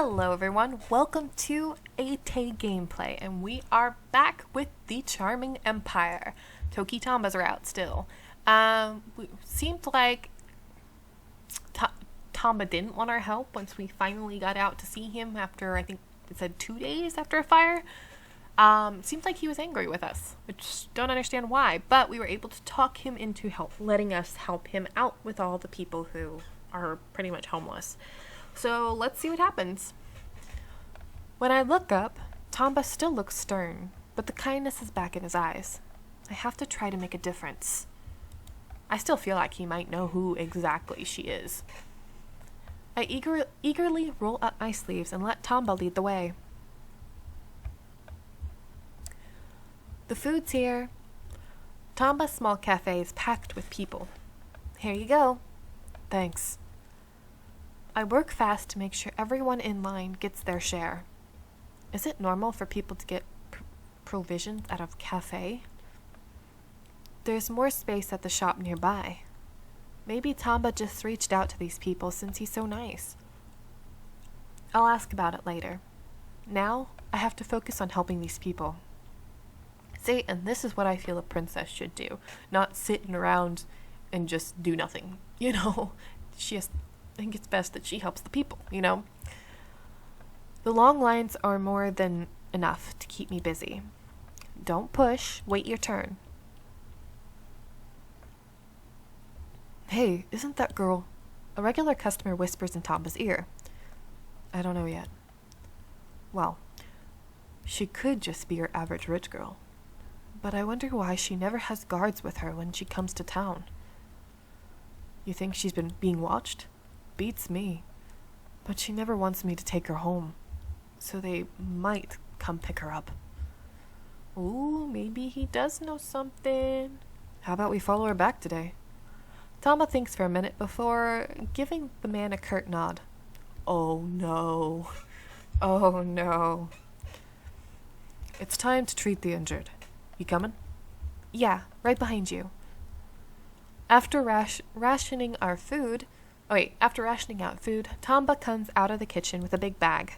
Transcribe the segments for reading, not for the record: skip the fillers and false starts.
Hello everyone, welcome to a Tay gameplay, and we are back with the Charming Empire. Toki Tanba's are out still. Seemed like Tanba didn't want our help once we finally got out to see him after, I think it said 2 days after a fire. Seems like he was angry with us, which don't understand why, but we were able to talk him into letting us help him out with all the people who are pretty much homeless. So let's see what happens. When I look up, Tanba still looks stern, but the kindness is back in his eyes. I have to try to make a difference. I still feel like he might know who exactly she is. I eagerly roll up my sleeves and let Tanba lead the way. The food's here. Tanba's small cafe is packed with people. Here you go. Thanks. I work fast to make sure everyone in line gets their share. Is it normal for people to get provisions out of cafe? There's more space at the shop nearby. Maybe Tanba just reached out to these people since he's so nice. I'll ask about it later. Now, I have to focus on helping these people. See, and this is what I feel a princess should do. Not sitting around and just do nothing. I think it's best that she helps the people, The long lines are more than enough to keep me busy. Don't push, wait your turn. Hey, isn't that girl? A regular customer whispers in Tanba's ear. I don't know yet. Well, she could just be your average rich girl. But I wonder why she never has guards with her when she comes to town. You think she's been being watched? Beats me. But she never wants me to take her home. So they might come pick her up. Ooh, maybe he does know something. How about we follow her back today? Tanba thinks for a minute before giving the man a curt nod. Oh no. Oh no. It's time to treat the injured. You coming? Yeah, right behind you. After rationing out food, Tanba comes out of the kitchen with a big bag.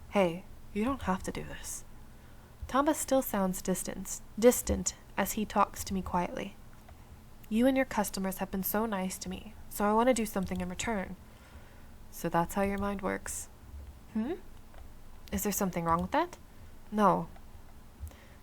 Hey, you don't have to do this. Tanba still sounds distant as he talks to me quietly. You and your customers have been so nice to me, so I want to do something in return. So that's how your mind works. Is there something wrong with that? No.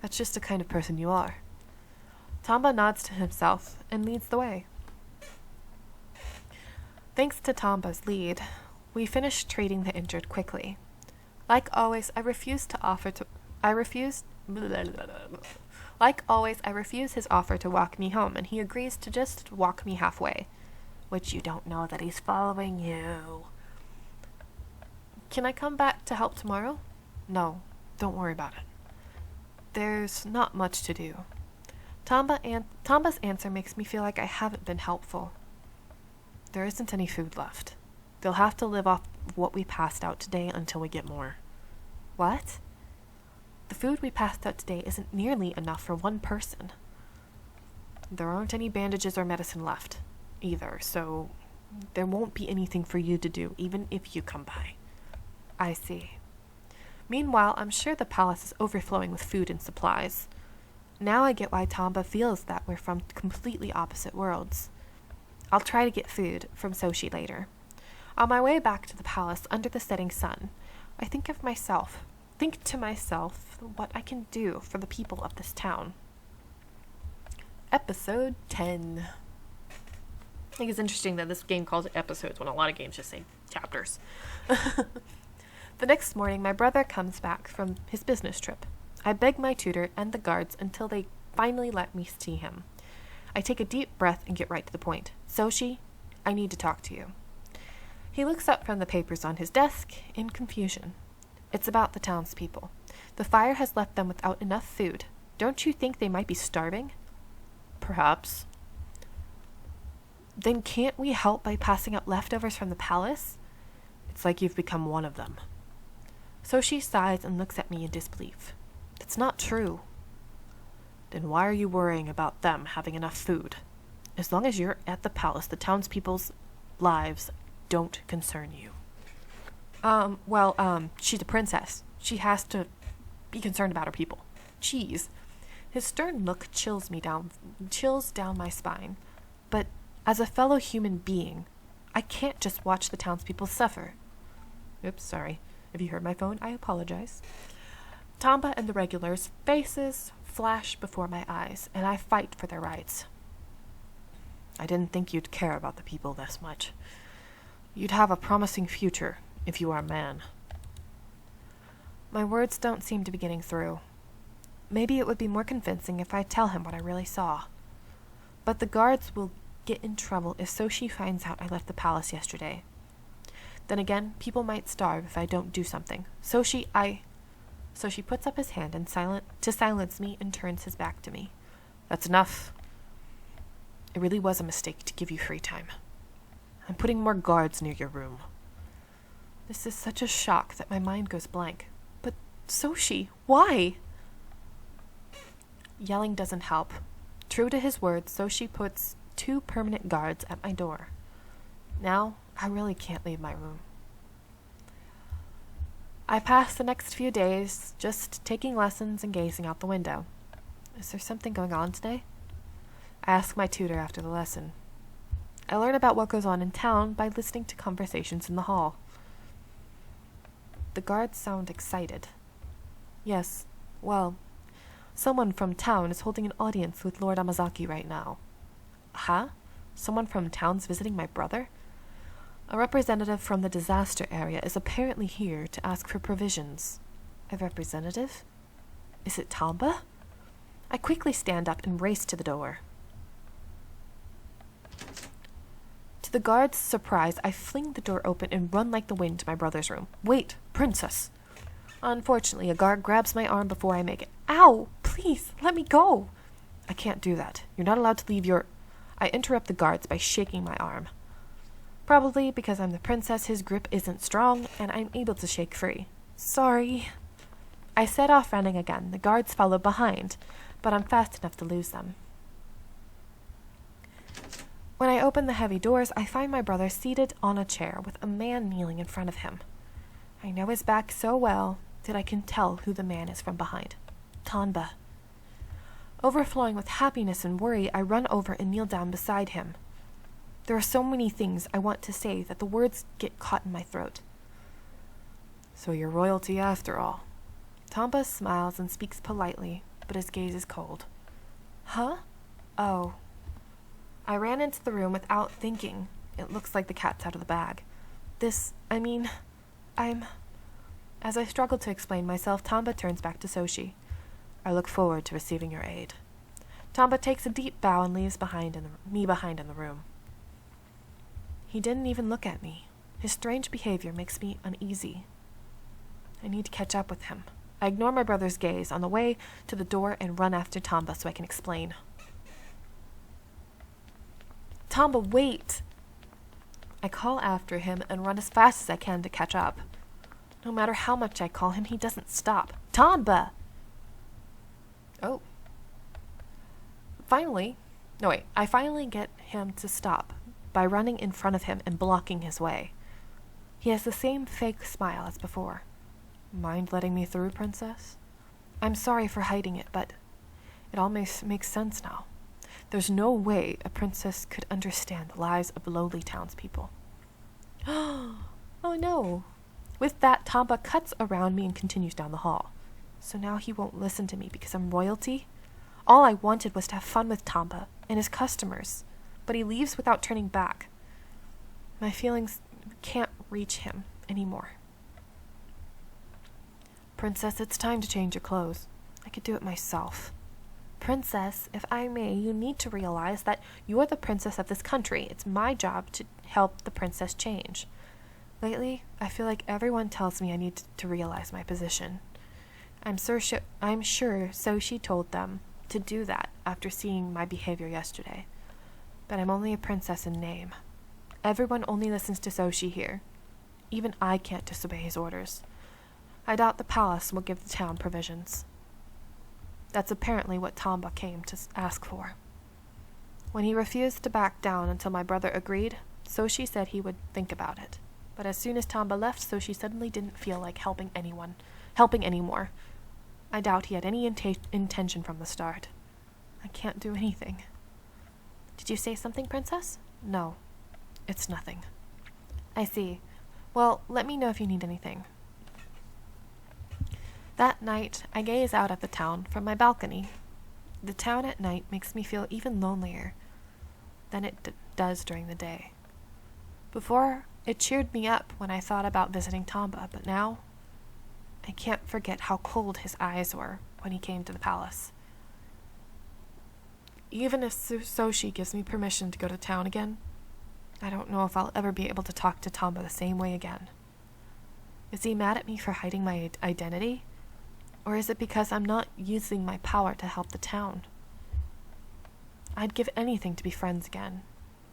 That's just the kind of person you are. Tanba nods to himself and leads the way. Thanks to Tanba's lead, we finished treating the injured quickly. Like always, I refuse his offer to walk me home, and he agrees to just walk me halfway, which you don't know that he's following you. Can I come back to help tomorrow? No, don't worry about it. There's not much to do. Tanba's answer makes me feel like I haven't been helpful. There isn't any food left. They'll have to live off what we passed out today until we get more. What? The food we passed out today isn't nearly enough for one person. There aren't any bandages or medicine left, either, so there won't be anything for you to do, even if you come by. I see. Meanwhile, I'm sure the palace is overflowing with food and supplies. Now I get why Tanba feels that we're from completely opposite worlds. I'll try to get food from Soshi later. On my way back to the palace under the setting sun, I think to myself what I can do for the people of this town. Episode 10. I think it's interesting that this game calls it episodes when a lot of games just say chapters. The next morning, my brother comes back from his business trip. I beg my tutor and the guards until they finally let me see him. I take a deep breath and get right to the point. Soshi, I need to talk to you. He looks up from the papers on his desk in confusion. It's about the townspeople. The fire has left them without enough food. Don't you think they might be starving? Perhaps. Then can't we help by passing out leftovers from the palace? It's like you've become one of them. Soshi sighs and looks at me in disbelief. That's not true. Then why are you worrying about them having enough food? As long as you're at the palace, the townspeople's lives don't concern you. She's a princess. She has to be concerned about her people. Jeez. His stern look chills down my spine. But as a fellow human being, I can't just watch the townspeople suffer. Oops, sorry. If you heard my phone, I apologize. Tanba and the regulars' faces flash before my eyes, and I fight for their rights. I didn't think you'd care about the people this much. You'd have a promising future if you are a man. My words don't seem to be getting through. Maybe it would be more convincing if I tell him what I really saw. But the guards will get in trouble if Soshi finds out I left the palace yesterday. Then again, people might starve if I don't do something. Soshi puts up his hand to silence me and turns his back to me. That's enough. It really was a mistake to give you free time. I'm putting more guards near your room. This is such a shock that my mind goes blank. But Soshi, why? Yelling doesn't help. True to his word, Soshi puts 2 permanent guards at my door. Now, I really can't leave my room. I pass the next few days just taking lessons and gazing out the window. Is there something going on today? I ask my tutor after the lesson. I learn about what goes on in town by listening to conversations in the hall. The guards sound excited. Yes, well, someone from town is holding an audience with Lord Amazaki right now. Huh? Someone from town's visiting my brother? A representative from the disaster area is apparently here to ask for provisions. A representative? Is it Tanba? I quickly stand up and race to the door. To the guard's surprise, I fling the door open and run like the wind to my brother's room. Wait, princess! Unfortunately, a guard grabs my arm before I make it. Ow! Please, let me go! I can't do that. You're not allowed to leave your... I interrupt the guards by shaking my arm. Probably because I'm the princess, his grip isn't strong, and I'm able to shake free. Sorry. I set off running again. The guards follow behind, but I'm fast enough to lose them. When I open the heavy doors, I find my brother seated on a chair with a man kneeling in front of him. I know his back so well that I can tell who the man is from behind. Tanba. Overflowing with happiness and worry, I run over and kneel down beside him. There are so many things I want to say that the words get caught in my throat. So you're royalty after all. Tanba smiles and speaks politely, but his gaze is cold. Huh? Oh. I ran into the room without thinking. It looks like the cat's out of the bag. As I struggle to explain myself, Tanba turns back to Soshi. I look forward to receiving your aid. Tanba takes a deep bow and leaves me behind in the room. He didn't even look at me. His strange behavior makes me uneasy. I need to catch up with him. I ignore my brother's gaze on the way to the door and run after Tanba so I can explain. Tanba, wait! I call after him and run as fast as I can to catch up. No matter how much I call him, he doesn't stop. Tanba! Oh. I finally get him to stop by running in front of him and blocking his way. He has the same fake smile as before. Mind letting me through, princess? I'm sorry for hiding it, but it all makes sense now. There's no way a princess could understand the lives of lowly townspeople. Oh no. With that, Tanba cuts around me and continues down the hall. So now he won't listen to me because I'm royalty? All I wanted was to have fun with Tanba and his customers, but he leaves without turning back. My feelings can't reach him anymore. Princess, it's time to change your clothes. I could do it myself. Princess, if I may, you need to realize that you're the princess of this country. It's my job to help the princess change. Lately, I feel like everyone tells me I need to realize my position. I'm sure Soshi told them to do that after seeing my behavior yesterday. But I'm only a princess in name. Everyone only listens to Soshi here. Even I can't disobey his orders. I doubt the palace will give the town provisions. That's apparently what Tanba came to ask for. When he refused to back down until my brother agreed, Soshi said he would think about it. But as soon as Tanba left, so she suddenly didn't feel like helping anymore. I doubt he had any intention from the start. I can't do anything. Did you say something, Princess? No, it's nothing. I see. Well, let me know if you need anything. That night, I gaze out at the town from my balcony. The town at night makes me feel even lonelier than it does during the day. Before, it cheered me up when I thought about visiting Tanba, but now, I can't forget how cold his eyes were when he came to the palace. Even if Soshi gives me permission to go to town again, I don't know if I'll ever be able to talk to Tanba the same way again. Is he mad at me for hiding my identity? Or is it because I'm not using my power to help the town? I'd give anything to be friends again,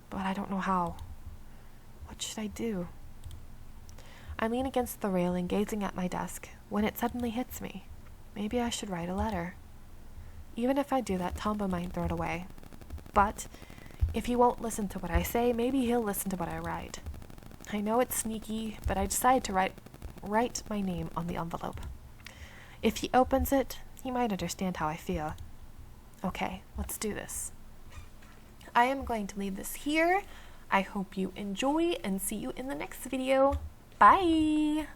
but I don't know how. What should I do? I lean against the railing, gazing at my desk, when it suddenly hits me. Maybe I should write a letter. Even if I do that, Tanba might throw it away. But if he won't listen to what I say, maybe he'll listen to what I write. I know it's sneaky, but I decided to write my name on the envelope. If he opens it, he might understand how I feel. Okay, let's do this. I am going to leave this here. I hope you enjoy and see you in the next video. Bye!